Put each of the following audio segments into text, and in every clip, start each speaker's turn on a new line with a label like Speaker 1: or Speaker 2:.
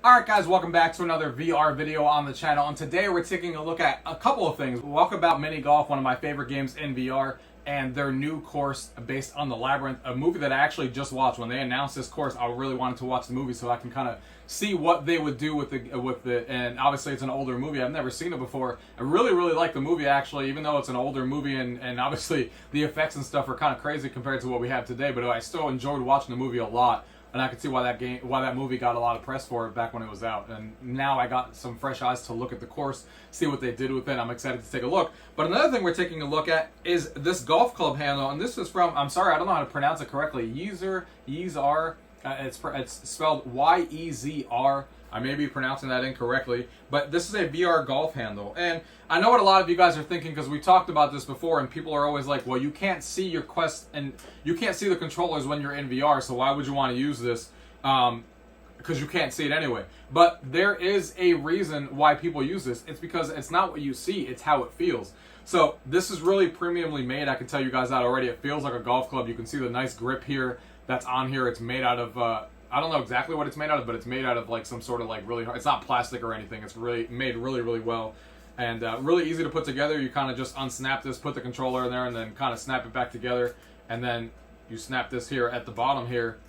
Speaker 1: Alright guys, welcome back to another VR video on the channel, and today we're taking a look at a couple of things. Walkabout MiniGolf, one of my favorite games in VR, and their new course based on the Labyrinth, a movie that I actually just watched. When they announced this course, I really wanted to watch the movie so I can kind of see what they would do with it. And obviously it's an older movie, I've never seen it before. I really like the movie actually, even though it's an older movie, and obviously the effects and stuff are kind of crazy compared to what we have today, but I still enjoyed watching the movie a lot. And I could see why that movie got a lot of press for it back when it was out. And now I got some fresh eyes to look at the course, see what they did with it. I'm excited to take a look. But another thing we're taking a look at is this golf club handle. And this is from, I'm sorry, I don't know how to pronounce it correctly. Yeezer. It's spelled Y-E-Z-R. I may be pronouncing that incorrectly, but this is a VR golf handle. And I know what a lot of you guys are thinking, because we talked about this before, and people are always like, well, you can't see your Quest, and you can't see the controllers when you're in VR, so why would you want to use this? Because you can't see it anyway. But there is a reason why people use this. It's because it's not what you see, it's how it feels. So this is really premiumly made. I can tell you guys that already. It feels like a golf club. You can see the nice grip here that's on here. It's made out of... I don't know exactly what it's made out of, but it's made out of like some sort of like really hard, it's not plastic or anything. It's really made really well, and really easy to put together. You kind of just unsnap this, put the controller in there, and then kind of snap it back together, and then you snap this here at the bottom here,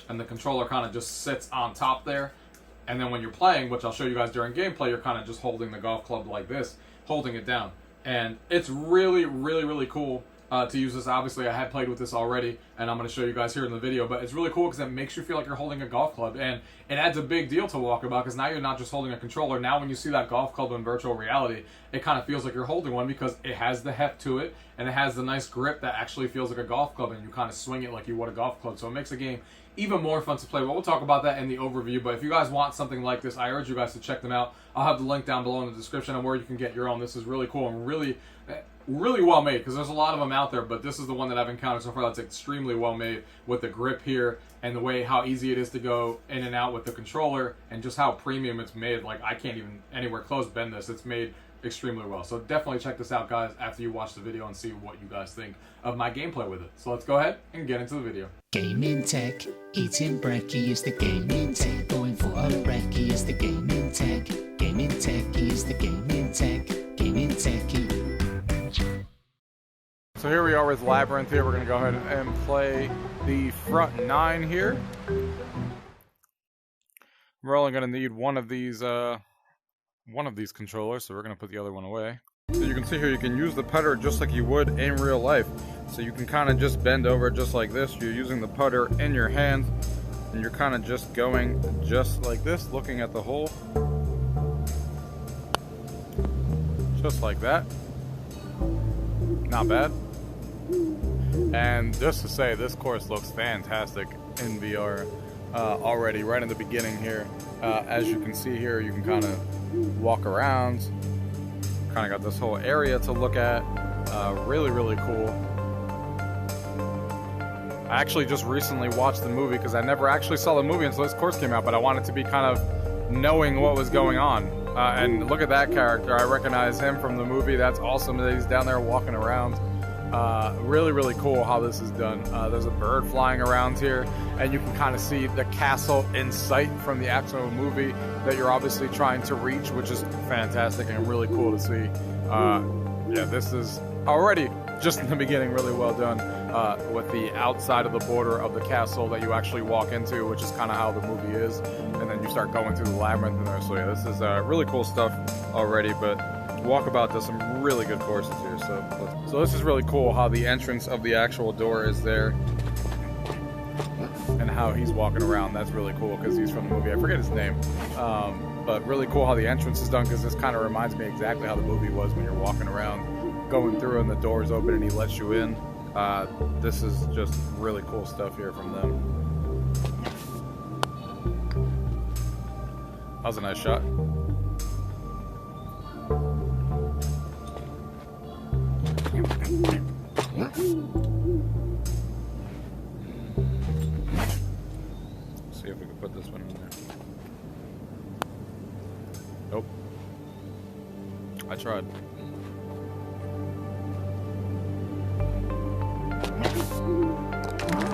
Speaker 1: and the controller kind of just sits on top there. And then when you're playing, which I'll show you guys during gameplay, you're kind of just holding the golf club like this, holding it down, and it's really cool. To use this. Obviously I had played with this already, and I'm going to show you guys here in the video, but it's really cool because it makes you feel like you're holding a golf club, and it adds a big deal to Walkabout, because now you're not just holding a controller. Now when you see that golf club in virtual reality, it kind of feels like you're holding one, because it has the heft to it, and it has the nice grip that actually feels like a golf club, and you kind of swing it like you would a golf club, so it makes the game even more fun to play. But we'll talk about that in the overview. But if you guys want something like this, I urge you guys to check them out. I'll have the link down below in the description on where you can get your own. This is really cool and really well made, because there's a lot of them out there, but this is the one that I've encountered so far that's extremely well made, with the grip here and the way how easy it is to go in and out with the controller, and just how premium it's made. Like, I can't even anywhere close bend this. It's made extremely well. So definitely check this out, guys, after you watch the video and see what you guys think of my gameplay with it. So let's go ahead and get into the video.
Speaker 2: Gaming tech, eating brekkie is the gaming tech. Going for a brekkie is the gaming tech. Gaming tech is the gaming tech. Gaming techie.
Speaker 1: So here we are with Labyrinth here. We're going to go ahead and play the front 9 here. We're only going to need one of these controllers, so we're going to put the other one away. So you can see here, you can use the putter just like you would in real life. So you can kind of just bend over just like this. You're using the putter in your hand, and you're kind of just going just like this, looking at the hole. Just like that. Not bad. And just to say, this course looks fantastic in VR already, right in the beginning here. As you can see here, you can kind of walk around. Kind of got this whole area to look at. Really cool. I actually just recently watched the movie, because I never actually saw the movie until this course came out, but I wanted to be kind of knowing what was going on. And look at that character. I recognize him from the movie. That's awesome that he's down there walking around. Really cool how this is done. There's a bird flying around here, and you can kind of see the castle in sight from the actual movie that you're obviously trying to reach, which is fantastic and really cool to see. Yeah, this is already, just in the beginning, really well done, with the outside of the border of the castle that you actually walk into, which is kind of how the movie is, and then you start going through the labyrinth in there. So yeah, this is really cool stuff already, but Walkabout does some really good courses here. So this is really cool how the entrance of the actual door is there, and how he's walking around. That's really cool, because he's from the movie. I forget his name, but really cool how the entrance is done, because this kind of reminds me exactly how the movie was, when you're walking around, going through, and the door's open and he lets you in. This is just really cool stuff here from them. That was a nice shot. See if we can put this one in there. Nope. I tried.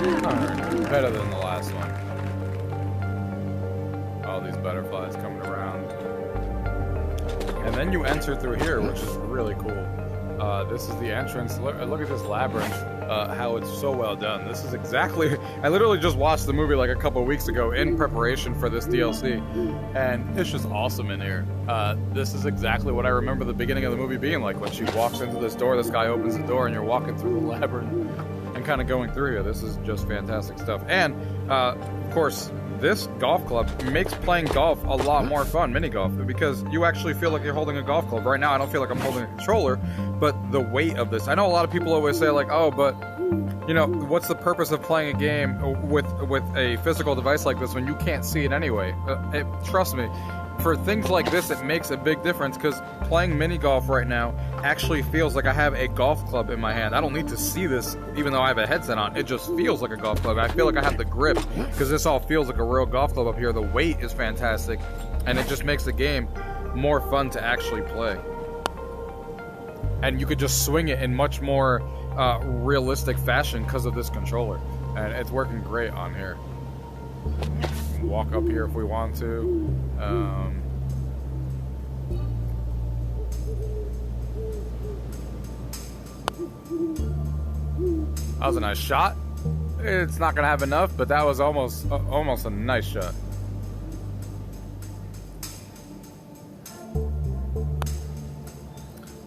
Speaker 1: Alright, better than the last one. Oh, these butterflies coming around. And then you enter through here, which is really cool. This is the entrance. Look at this labyrinth, how it's so well done. This is exactly... I literally just watched the movie like a couple of weeks ago in preparation for this DLC, and it's just awesome in here. This is exactly what I remember the beginning of the movie being like. When she walks into this door, this guy opens the door, and you're walking through the labyrinth and kind of going through here. This is just fantastic stuff. And, of course, this golf club makes playing golf a lot more fun, mini golf, because you actually feel like you're holding a golf club. Right now, I don't feel like I'm holding a controller, but the weight of this. I know a lot of people always say like, oh, but you know, what's the purpose of playing a game with a physical device like this when you can't see it anyway? Trust me, for things like this, it makes a big difference, because playing mini golf right now actually feels like I have a golf club in my hand. I don't need to see this, even though I have a headset on. It just feels like a golf club. I feel like I have the grip, because this all feels like a real golf club up here. The weight is fantastic, and it just makes the game more fun to actually play. And you could just swing it in much more realistic fashion because of this controller, and it's working great on here. Walk up here if we want to. That was a nice shot. It's not gonna have enough, but that was almost a nice shot.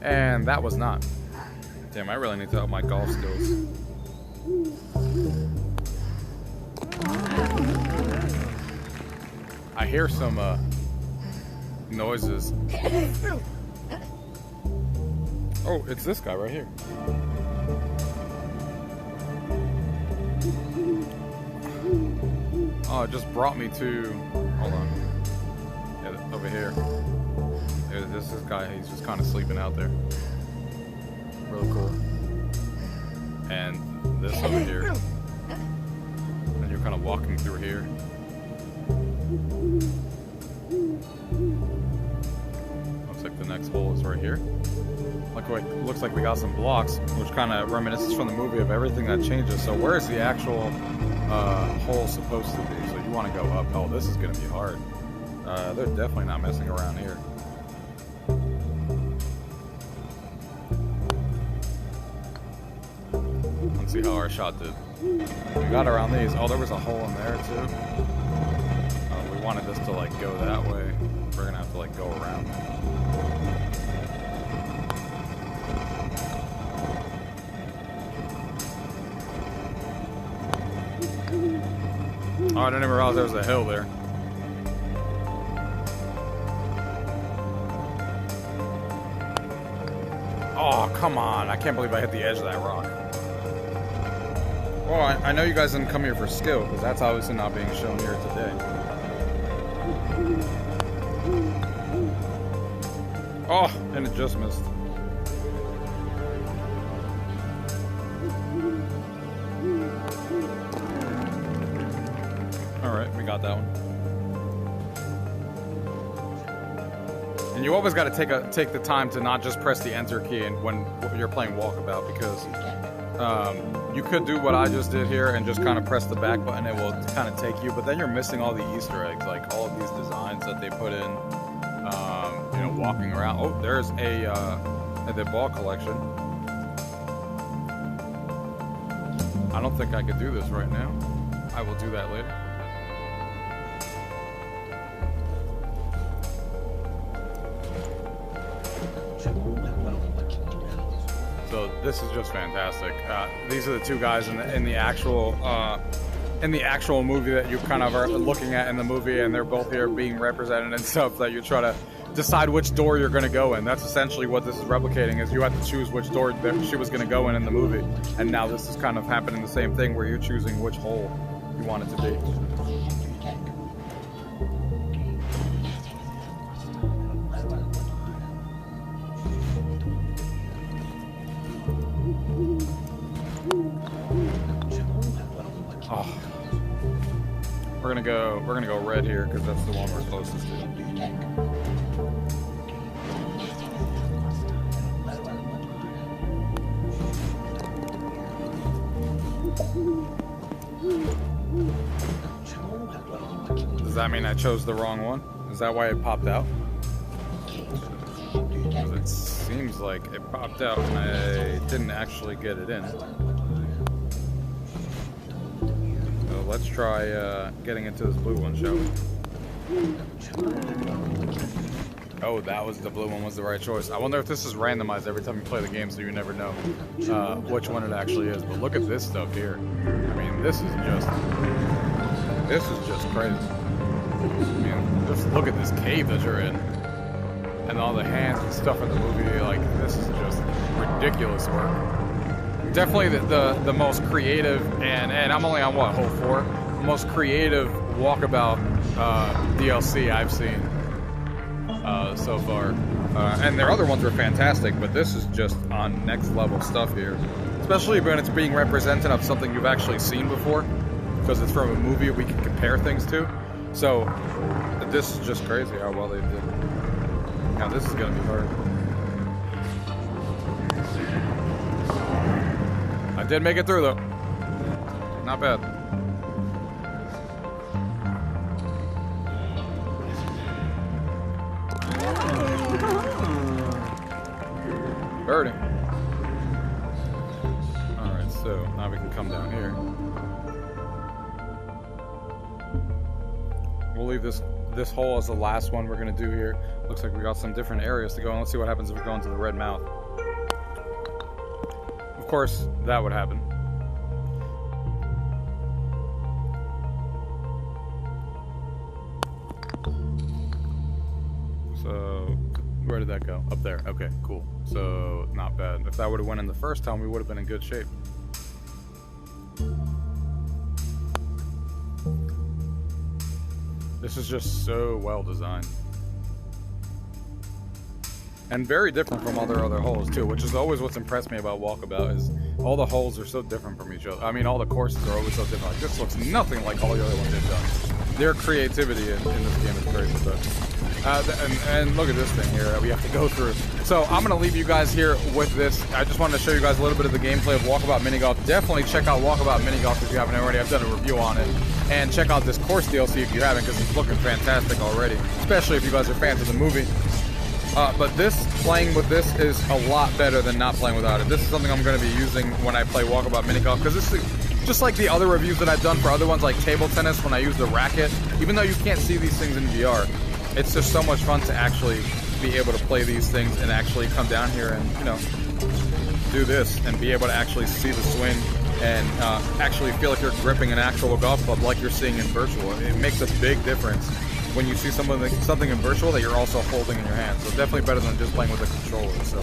Speaker 1: And that was not. Damn, I really need to up my golf skills. I hear some noises. Oh, it's this guy right here. Oh, it just brought me to... Hold on. Yeah, over here. This guy, he's just kind of sleeping out there. Really cool. And this over here. And you're kind of walking through here. Looks like the next hole is right here. Looks like we got some blocks, which kind of reminisces from the movie of everything that changes. So where is the actual hole supposed to be? So you want to go up. Oh, this is going to be hard. They're definitely not messing around here. Let's see how our shot did. We got around these. Oh, there was a hole in there too. We wanted this to like go that way. We're gonna have to like go around. Oh, I didn't even realize there was a hill there. Oh, come on. I can't believe I hit the edge of that rock. Well, I know you guys didn't come here for skill, because that's obviously not being shown here today. Oh, and it just missed. Alright, we got that one. And you always got to take the time to not just press the enter key and when you're playing Walkabout, because you could do what I just did here and just kind of press the back button. It will kind of take you, but then you're missing all the Easter eggs, like all of these designs that they put in. You know, walking around. Oh, there's the ball collection. I don't think I could do this right now. I will do that later. So this is just fantastic. These are the two guys in the actual movie that you kind of are looking at in the movie, and they're both here being represented and stuff that you try to decide which door you're going to go in. That's essentially what this is replicating, is you have to choose which door that she was going to go in the movie. And now this is kind of happening the same thing, where you're choosing which hole you want it to be. Oh. We're gonna go red here because that's the one we're closest to. Does that mean I chose the wrong one? Is that why it popped out? It seems like it popped out and I didn't actually get it in. So let's try getting into this blue one, shall we? Oh, that was the blue one was the right choice. I wonder if this is randomized every time you play the game, so you never know which one it actually is. But look at this stuff here. I mean, this is just crazy. I mean, just look at this cave that you're in. And all the hands and stuff in the movie, like, this is just ridiculous work. Definitely the most creative, and I'm only on, what, hole 4? Most creative Walkabout DLC I've seen so far. And their other ones were fantastic, but this is just on next level stuff here. Especially when it's being represented of something you've actually seen before, because it's from a movie we can compare things to. So, this is just crazy how well they did. Now this is gonna be hard. I did make it through though. Not bad. Birdie. Alright, so now we can come down here. We'll leave this hole as the last one we're gonna do here. Looks like we got some different areas to go, and let's see what happens if we go into the red mouth. Of course, that would happen. So, where did that go? Up there. Okay, cool. So, not bad. If that would have went in the first time, we would have been in good shape. This is just so well designed. And very different from all their other holes too, which is always what's impressed me about Walkabout, is all the holes are so different from each other. I mean, all the courses are always so different. Like, this looks nothing like all the other ones they've done. Their creativity in this game is crazy. But, and look at this thing here that we have to go through. So I'm going to leave you guys here with this. I just wanted to show you guys a little bit of the gameplay of Walkabout MiniGolf. Definitely check out Walkabout MiniGolf if you haven't already. I've done a review on it. And check out this course DLC if you haven't, because it's looking fantastic already, especially if you guys are fans of the movie. But playing with this is a lot better than not playing without it. This is something I'm going to be using when I play Walkabout MiniGolf, because this is just like the other reviews that I've done for other ones like table tennis when I use the racket. Even though you can't see these things in VR, it's just so much fun to actually be able to play these things and actually come down here and, you know, do this and be able to actually see the swing and actually feel like you're gripping an actual golf club like you're seeing in virtual. It makes a big difference when you see something in virtual that you're also holding in your hand. So definitely better than just playing with a controller. So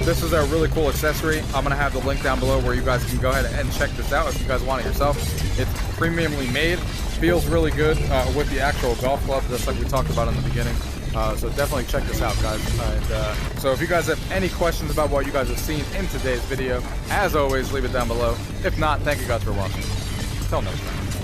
Speaker 1: this is a really cool accessory. I'm going to have the link down below where you guys can go ahead and check this out if you guys want it yourself. It's premiumly made, feels really good with the actual golf club, just like we talked about in the beginning. So definitely check this out, guys. And, so if you guys have any questions about what you guys have seen in today's video, as always, leave it down below. If not, thank you guys for watching. Until next time.